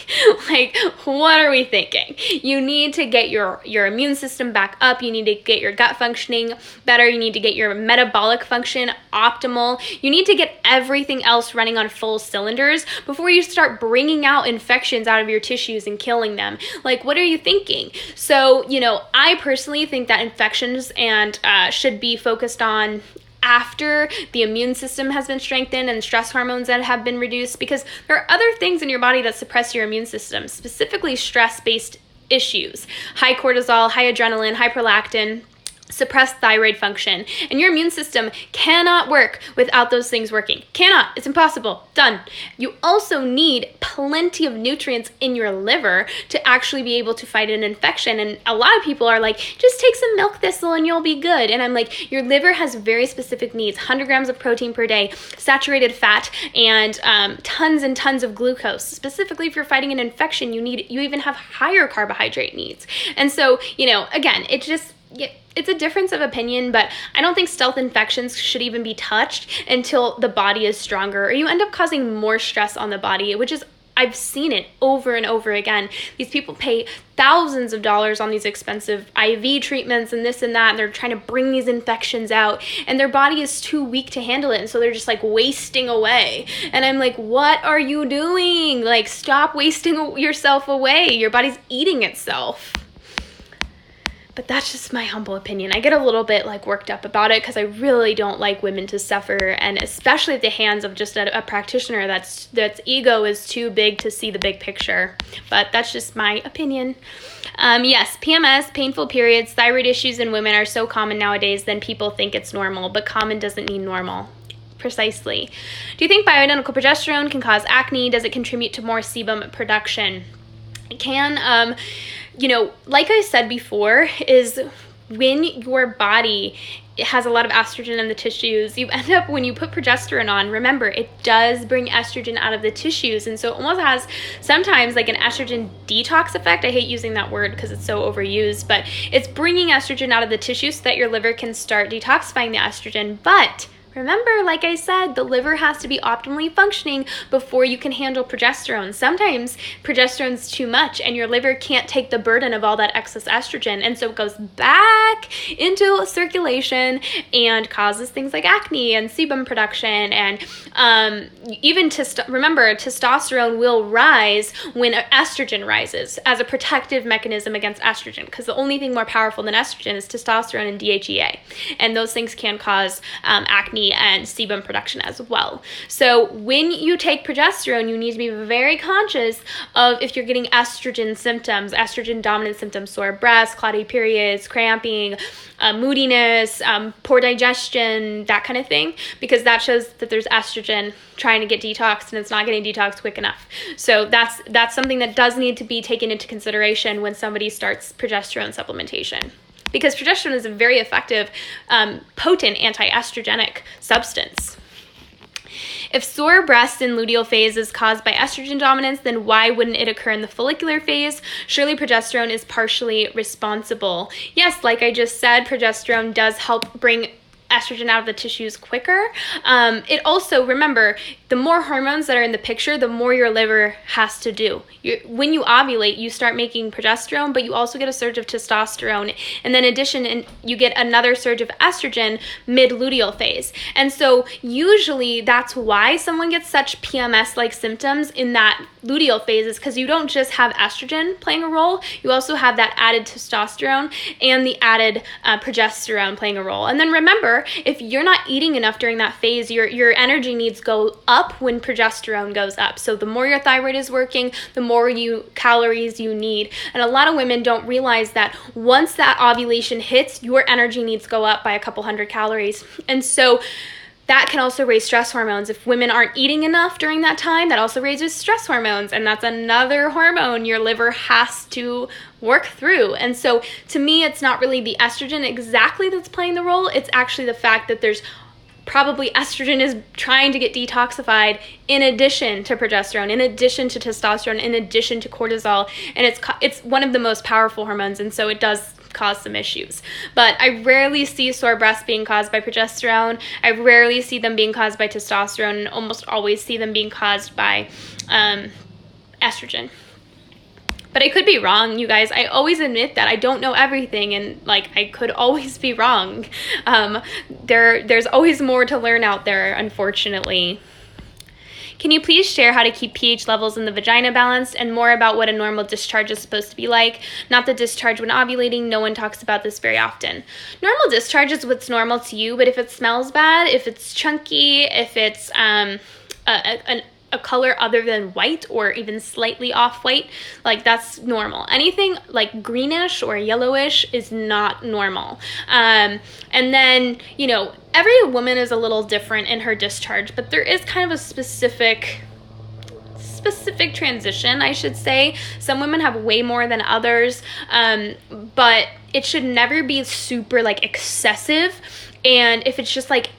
Like, what are we thinking? You need to get your immune system back up. You need to get your gut functioning better. You need to get your metabolic function optimal. You need to get everything else running on full cylinders before you start bringing out infections out of your tissues and killing them. Like, what are you thinking? So, you know, I personally think that infections and should be focused on after the immune system has been strengthened and stress hormones that have been reduced, because there are other things in your body that suppress your immune system, specifically stress-based issues. High cortisol, high adrenaline, high prolactin, suppressed thyroid function, and your immune system cannot work without those things working. Cannot. It's impossible. Done. You also need plenty of nutrients in your liver to actually be able to fight an infection. And a lot of people are like, just take some milk thistle and you'll be good. And I'm like, your liver has very specific needs: 100 grams of protein per day, saturated fat, and tons and tons of glucose. Specifically, if you're fighting an infection, you even have higher carbohydrate needs. And so, you know, again, it's a difference of opinion, but I don't think stealth infections should even be touched until the body is stronger, or you end up causing more stress on the body, which is, I've seen it over and over again. These people pay thousands of dollars on these expensive IV treatments and this and that, and they're trying to bring these infections out, and their body is too weak to handle it, and so they're just like wasting away. And I'm like, what are you doing? Like, stop wasting yourself away. Your body's eating itself. But that's just my humble opinion. I get a little bit like worked up about it because I really don't like women to suffer, and especially at the hands of just a practitioner that's ego is too big to see the big picture. But that's just my opinion. Yes, PMS, painful periods, thyroid issues in women are so common nowadays than people think it's normal, but common doesn't mean normal. Precisely. Do you think bioidentical progesterone can cause acne? Does it contribute to more sebum production? It can. You know, like I said before, is when your body has a lot of estrogen in the tissues, you end up, when you put progesterone on, remember, it does bring estrogen out of the tissues. And so it almost has sometimes like an estrogen detox effect. I hate using that word because it's so overused, but it's bringing estrogen out of the tissue so that your liver can start detoxifying the estrogen. But remember, like I said, the liver has to be optimally functioning before you can handle progesterone. Sometimes progesterone's too much and your liver can't take the burden of all that excess estrogen, and so it goes back into circulation and causes things like acne and sebum production. And even remember, testosterone will rise when estrogen rises as a protective mechanism against estrogen, because the only thing more powerful than estrogen is testosterone and DHEA, and those things can cause acne acne and sebum production as well. So when you take progesterone, you need to be very conscious of if you're getting estrogen symptoms, estrogen dominant symptoms, sore breasts, cloudy periods, cramping, moodiness, poor digestion, that kind of thing, because that shows that there's estrogen trying to get detoxed and it's not getting detoxed quick enough. So that's something that does need to be taken into consideration when somebody starts progesterone supplementation, because progesterone is a very effective, potent anti-estrogenic substance. If sore breasts in luteal phase is caused by estrogen dominance, then why wouldn't it occur in the follicular phase? Surely progesterone is partially responsible. Yes, like I just said, progesterone does help bring estrogen out of the tissues quicker. It also, remember, the more hormones that are in the picture, the more your liver has to do. When you ovulate, you start making progesterone, but you also get a surge of testosterone. And then in addition, you get another surge of estrogen mid-luteal phase. And so usually that's why someone gets such PMS-like symptoms in that luteal phase, is because you don't just have estrogen playing a role, you also have that added testosterone and the added progesterone playing a role. And then remember, if you're not eating enough during that phase, your energy needs go up when progesterone goes up. So the more your thyroid is working, the more calories you need. And a lot of women don't realize that once that ovulation hits, your energy needs go up by a couple hundred calories. And so that can also raise stress hormones. If women aren't eating enough during that time, that also raises stress hormones. And that's another hormone your liver has to work through. And so to me, it's not really the estrogen exactly that's playing the role. It's actually the fact that there's probably estrogen is trying to get detoxified in addition to progesterone, in addition to testosterone, in addition to cortisol. And it's one of the most powerful hormones. And so it does cause some issues. But I rarely see sore breasts being caused by progesterone. I rarely see them being caused by testosterone, and almost always see them being caused by estrogen. But I could be wrong, you guys. I always admit that I don't know everything, and like I could always be wrong. There's always more to learn out there, unfortunately. Can you please share how to keep pH levels in the vagina balanced and more about what a normal discharge is supposed to be like? Not the discharge when ovulating. No one talks about this very often. Normal discharge is what's normal to you, but if it smells bad, if it's chunky, if it's a color other than white or even slightly off white, like that's normal. Anything like greenish or yellowish is not normal. And then, you know, every woman is a little different in her discharge, but there is kind of a specific transition, I should say. Some women have way more than others, but it should never be super like excessive. And if it's just like,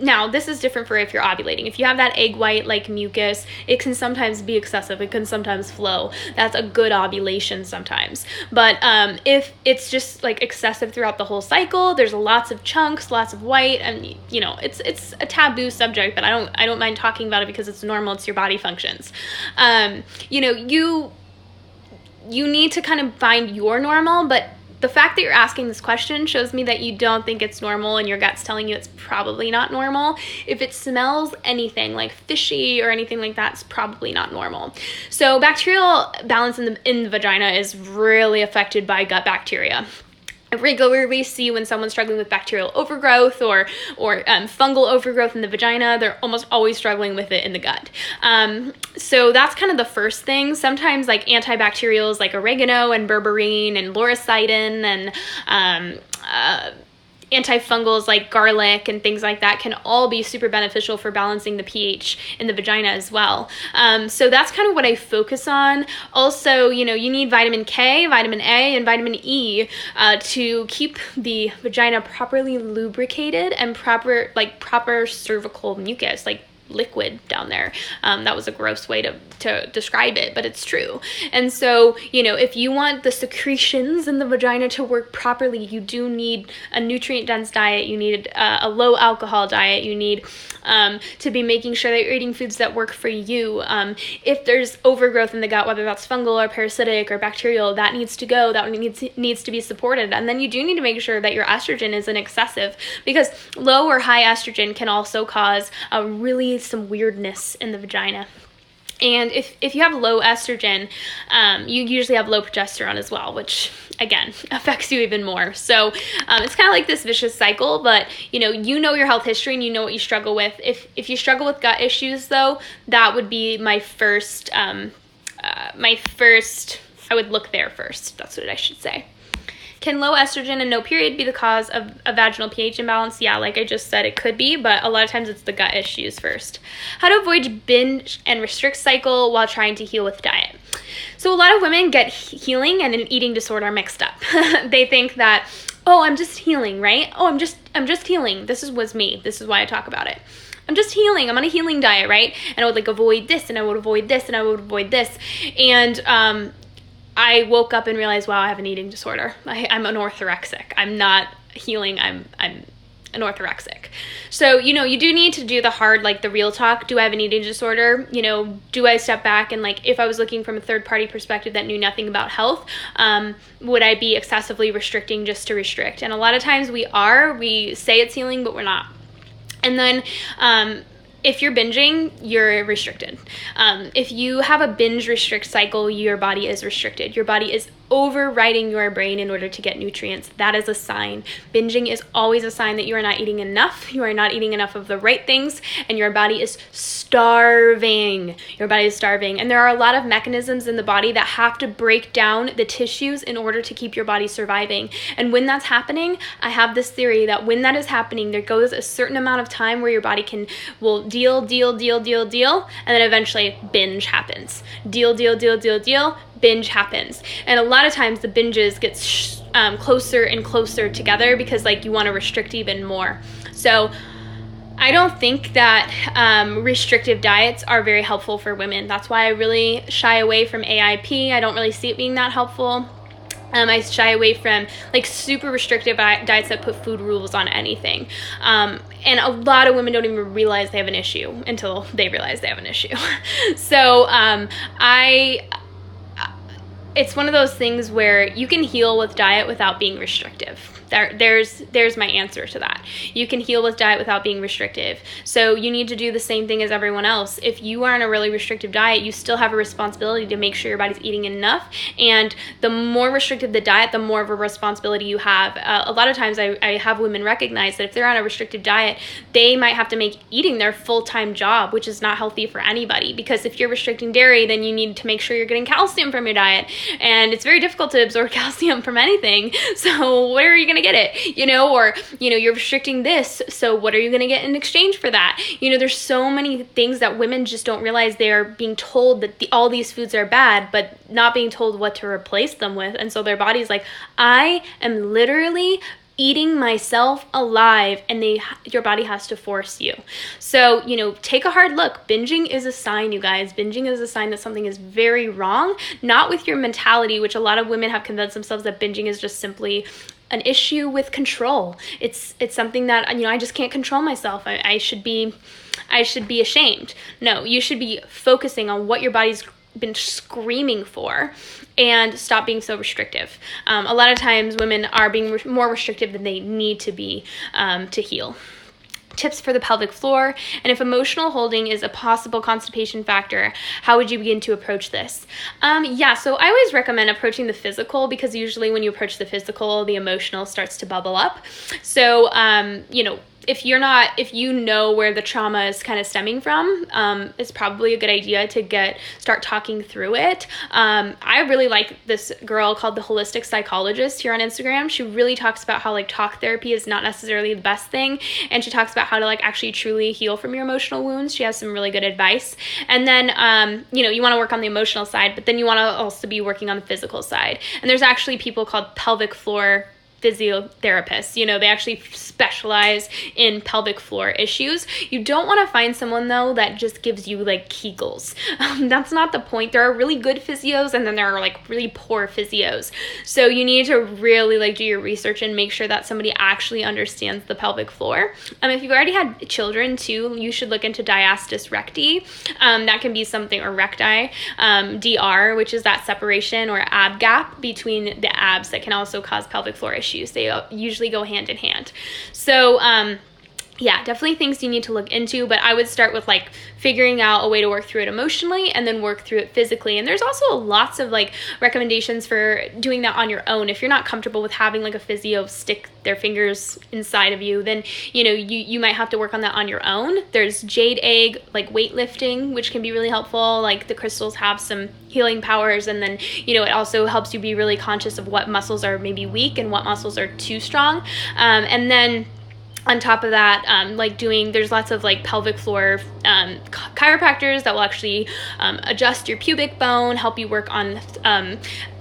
now this is different for if you're ovulating. If you have that egg white like mucus, it can sometimes be excessive. It can sometimes flow. That's a good ovulation sometimes. But if it's just like excessive throughout the whole cycle, there's lots of chunks, lots of white, and you know, it's a taboo subject, but I don't mind talking about it because it's normal. It's your body functions. You know, you need to kind of find your normal, but the fact that you're asking this question shows me that you don't think it's normal and your gut's telling you it's probably not normal. If it smells anything like fishy or anything like that, it's probably not normal. So bacterial balance in the vagina is really affected by gut bacteria. I regularly see when someone's struggling with bacterial overgrowth or fungal overgrowth in the vagina, they're almost always struggling with it in the gut. So that's kind of the first thing. Sometimes like antibacterials like oregano and berberine and lauricidin and antifungals like garlic and things like that can all be super beneficial for balancing the pH in the vagina as well. So that's kind of what I focus on. Also, you know, you need vitamin K, vitamin A, and vitamin E to keep the vagina properly lubricated and proper cervical mucus, like liquid down there. That was a gross way to describe it, but it's true. And so, you know, if you want the secretions in the vagina to work properly, you do need a nutrient-dense diet. You need a low-alcohol diet. You need to be making sure that you're eating foods that work for you. If there's overgrowth in the gut, whether that's fungal or parasitic or bacterial, that needs to go. That needs to be supported. And then you do need to make sure that your estrogen isn't excessive, because low or high estrogen can also cause some weirdness in the vagina. And if you have low estrogen, you usually have low progesterone as well, which again affects you even more. So it's kind of like this vicious cycle, but you know your health history and you know what you struggle with. If you struggle with gut issues though, that would be my first, I would look there first. That's what I should say. Can low estrogen and no period be the cause of a vaginal pH imbalance? Yeah, like I just said, it could be, but a lot of times it's the gut issues first. How to avoid binge and restrict cycle while trying to heal with diet. So a lot of women get healing and an eating disorder mixed up. They think that, oh, I'm just healing, right? Oh, I'm just healing. This was me. This is why I talk about it. I'm just healing. I'm on a healing diet, right? And I would like avoid this and I would avoid this and I would avoid this. And I woke up and realized, wow, I have an eating disorder. I'm an orthorexic. I'm not healing. I'm an orthorexic. So, you do need to do the hard, like the real talk. Do I have an eating disorder? Do I step back and like, if I was looking from a third party perspective that knew nothing about health, would I be excessively restricting just to restrict? And a lot of times we say it's healing, but we're not. And then, if you're binging, you're restricted. If you have a binge restrict cycle, your body is restricted. Your body is overriding your brain in order to get nutrients. That is a sign. Binging is always a sign that you are not eating enough. You are not eating enough of the right things, and your body is starving. Your body is starving. And there are a lot of mechanisms in the body that have to break down the tissues in order to keep your body surviving. And when that's happening, I have this theory that when that is happening, there goes a certain amount of time where your body will deal, and then eventually binge happens. Deal, binge happens. And a lot of times the binges get closer and closer together because like you want to restrict even more. So I don't think that restrictive diets are very helpful for women. That's why I really shy away from AIP. I don't really see it being that helpful. I shy away from like super restrictive diets that put food rules on anything. And a lot of women don't even realize they have an issue until they realize they have an issue. So it's one of those things where you can heal with diet without being restrictive. There's my answer to that. You can heal with diet without being restrictive. So you need to do the same thing as everyone else. If you are on a really restrictive diet, you still have a responsibility to make sure your body's eating enough. And the more restrictive the diet, the more of a responsibility you have. A lot of times I have women recognize that if they're on a restrictive diet, they might have to make eating their full-time job, which is not healthy for anybody. Because if you're restricting dairy, then you need to make sure you're getting calcium from your diet. And it's very difficult to absorb calcium from anything. So where are you going to get it? Or you're restricting this, so what are you going to get in exchange for that? There's so many things that women just don't realize. They are being told that all these foods are bad, but not being told what to replace them with. And so their body's like, I am literally eating myself alive, and your body has to force you. So, take a hard look. Binging is a sign, you guys. Binging is a sign that something is very wrong, not with your mentality, which a lot of women have convinced themselves that binging is just simply an issue with control. It's something that, I just can't control myself. I should be ashamed. No, you should be focusing on what your body's been screaming for and stop being so restrictive. A lot of times women are being more restrictive than they need to be to heal. Tips for the pelvic floor, and if emotional holding is a possible constipation factor, how would you begin to approach this? So I always recommend approaching the physical, because usually when you approach the physical, the emotional starts to bubble up. So, if you know where the trauma is kind of stemming from, it's probably a good idea to start talking through it. I really like this girl called the Holistic Psychologist here on Instagram. She really talks about how like talk therapy is not necessarily the best thing. And she talks about how to like actually truly heal from your emotional wounds. She has some really good advice. And then, you want to work on the emotional side, but then you want to also be working on the physical side. And there's actually people called pelvic floor physiotherapists. They actually specialize in pelvic floor issues. You don't want to find someone though that just gives you like Kegels. That's not the point. There are really good physios, and then there are like really poor physios. So you need to really like do your research and make sure that somebody actually understands the pelvic floor. If you've already had children too, you should look into diastasis recti. That can be something, or recti, DR, which is that separation or ab gap between the abs that can also cause pelvic floor issues. They usually go hand in hand. So yeah, definitely things you need to look into, but I would start with like figuring out a way to work through it emotionally and then work through it physically. And there's also lots of like recommendations for doing that on your own. If you're not comfortable with having like a physio stick their fingers inside of you, then you might have to work on that on your own. There's jade egg like weightlifting, which can be really helpful. Like the crystals have some healing powers, and then it also helps you be really conscious of what muscles are maybe weak and what muscles are too strong. And then on top of that, there's lots of like pelvic floor chiropractors that will actually adjust your pubic bone, help you work on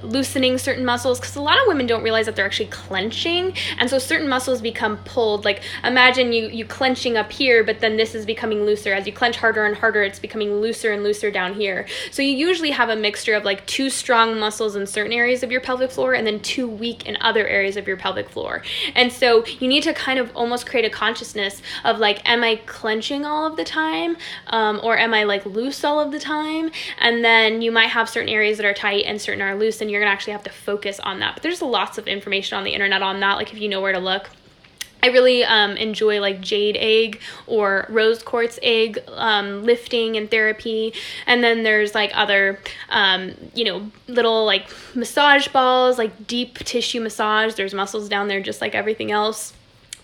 loosening certain muscles, because a lot of women don't realize that they're actually clenching, and so certain muscles become pulled. Like imagine you clenching up here, but then this is becoming looser. As you clench harder and harder, it's becoming looser and looser down here. So you usually have a mixture of like too strong muscles in certain areas of your pelvic floor and then too weak in other areas of your pelvic floor. And so you need to kind of almost create a consciousness of like, am I clenching all of the time, or am I like loose all of the time? And then you might have certain areas that are tight and certain are loose, and you're gonna actually have to focus on that. But there's lots of information on the internet on that, like if you know where to look. I really enjoy like jade egg or rose quartz egg lifting and therapy. And then there's like other, little like massage balls, like deep tissue massage. There's muscles down there just like everything else.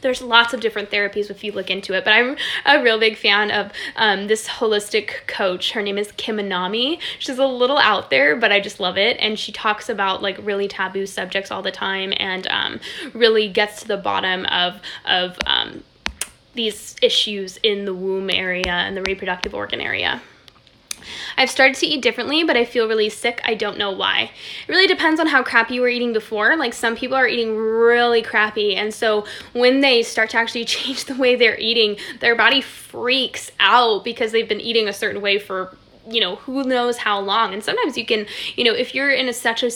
There's lots of different therapies if you look into it, but I'm a real big fan of this holistic coach. Her name is Kim Anami. She's a little out there, but I just love it. And she talks about like really taboo subjects all the time, and really gets to the bottom of these issues in the womb area and the reproductive organ area. I've started to eat differently, but I feel really sick. I don't know why. It really depends on how crappy you were eating before. Like some people are eating really crappy, and so when they start to actually change the way they're eating, their body freaks out because they've been eating a certain way for who knows how long. And sometimes you can, if you're in such a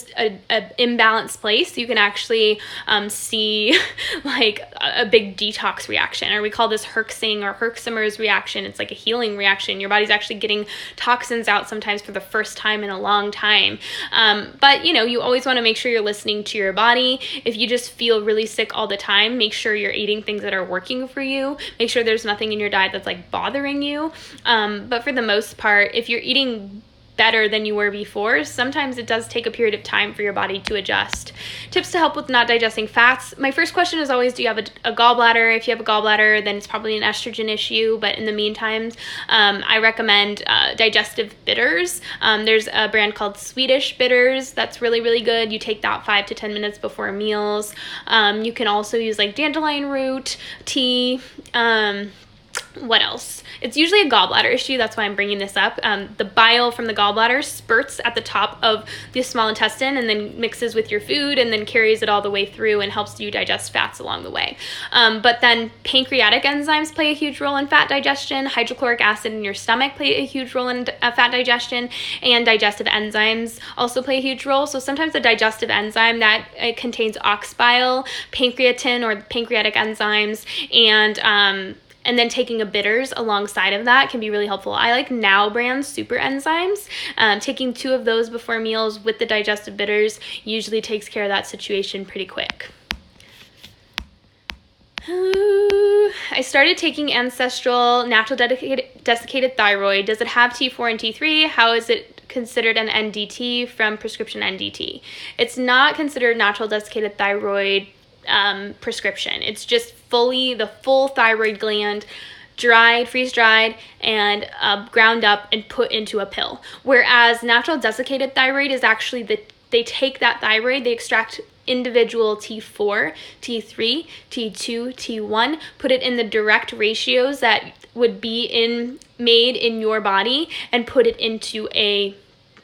imbalanced place, you can actually see like a big detox reaction, or we call this Herxing or Herxheimer's reaction. It's like a healing reaction. Your body's actually getting toxins out sometimes for the first time in a long time. But you always want to make sure you're listening to your body. If you just feel really sick all the time, make sure you're eating things that are working for you. Make sure there's nothing in your diet that's like bothering you. But for the most part, if you're eating better than you were before, sometimes it does take a period of time for your body to adjust. Tips to help with not digesting fats. My first question is always, do you have a gallbladder? If you have a gallbladder, then it's probably an estrogen issue, but in the meantime, I recommend digestive bitters. There's a brand called Swedish Bitters that's really, really good. You take that 5 to 10 minutes before meals. You can also use like dandelion root tea. What else? It's usually a gallbladder issue. That's why I'm bringing this up. The bile from the gallbladder spurts at the top of the small intestine and then mixes with your food and then carries it all the way through and helps you digest fats along the way. But then pancreatic enzymes play a huge role in fat digestion. Hydrochloric acid in your stomach play a huge role in fat digestion, and digestive enzymes also play a huge role. So sometimes the digestive enzyme that it contains ox bile, pancreatin or pancreatic enzymes, and then taking a bitters alongside of that can be really helpful. I like Now brand super enzymes. Taking 2 of those before meals with the digestive bitters usually takes care of that situation pretty quick. I started taking Ancestral Natural Desiccated Thyroid. Does it have T4 and T3? How is it considered an NDT from prescription NDT? It's not considered Natural Desiccated Thyroid prescription. It's just the full thyroid gland, dried, freeze-dried, and ground up and put into a pill. Whereas natural desiccated thyroid is actually they take that thyroid, they extract individual T4, T3, T2, T1, put it in the direct ratios that would be made in your body and put it into a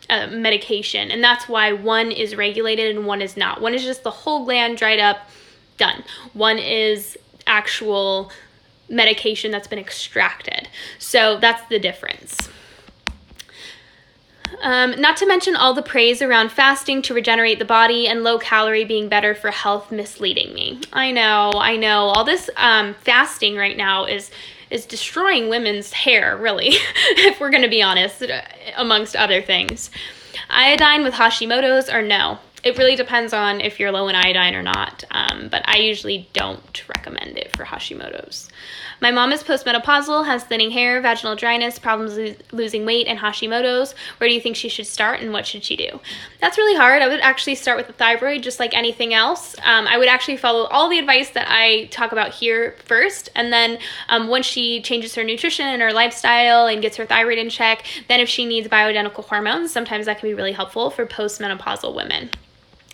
medication. And that's why one is regulated and one is not. One is just the whole gland dried up, done. One is actual medication that's been extracted. So that's the difference. Not to mention all the praise around fasting to regenerate the body and low calorie being better for health misleading me. I know. All this fasting right now is destroying women's hair, really, if we're going to be honest, amongst other things. Iodine with Hashimoto's or no? It really depends on if you're low in iodine or not, but I usually don't recommend it for Hashimoto's. My mom is postmenopausal, has thinning hair, vaginal dryness, problems losing weight, and Hashimoto's. Where do you think she should start, and what should she do? That's really hard. I would actually start with the thyroid, just like anything else. I would actually follow all the advice that I talk about here first, and then once she changes her nutrition and her lifestyle and gets her thyroid in check, then if she needs bioidentical hormones, sometimes that can be really helpful for postmenopausal women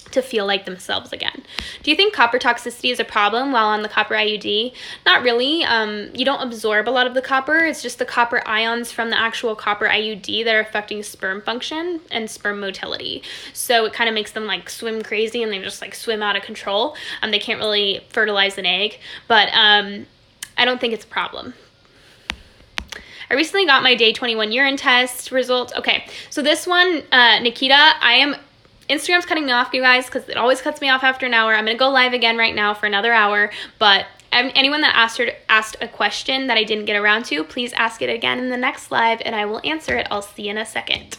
to feel like themselves again. Do you think copper toxicity is a problem while on the copper IUD? Not really. You don't absorb a lot of the copper. It's just the copper ions from the actual copper IUD that are affecting sperm function and sperm motility. So it kind of makes them like swim crazy and they just like swim out of control. They can't really fertilize an egg, but I don't think it's a problem. I recently got my day 21 urine test results. Okay, so this one, Nikita, Instagram's cutting me off, you guys, because it always cuts me off after an hour. I'm going to go live again right now for another hour, but anyone that asked a question that I didn't get around to, please ask it again in the next live, and I will answer it. I'll see you in a second.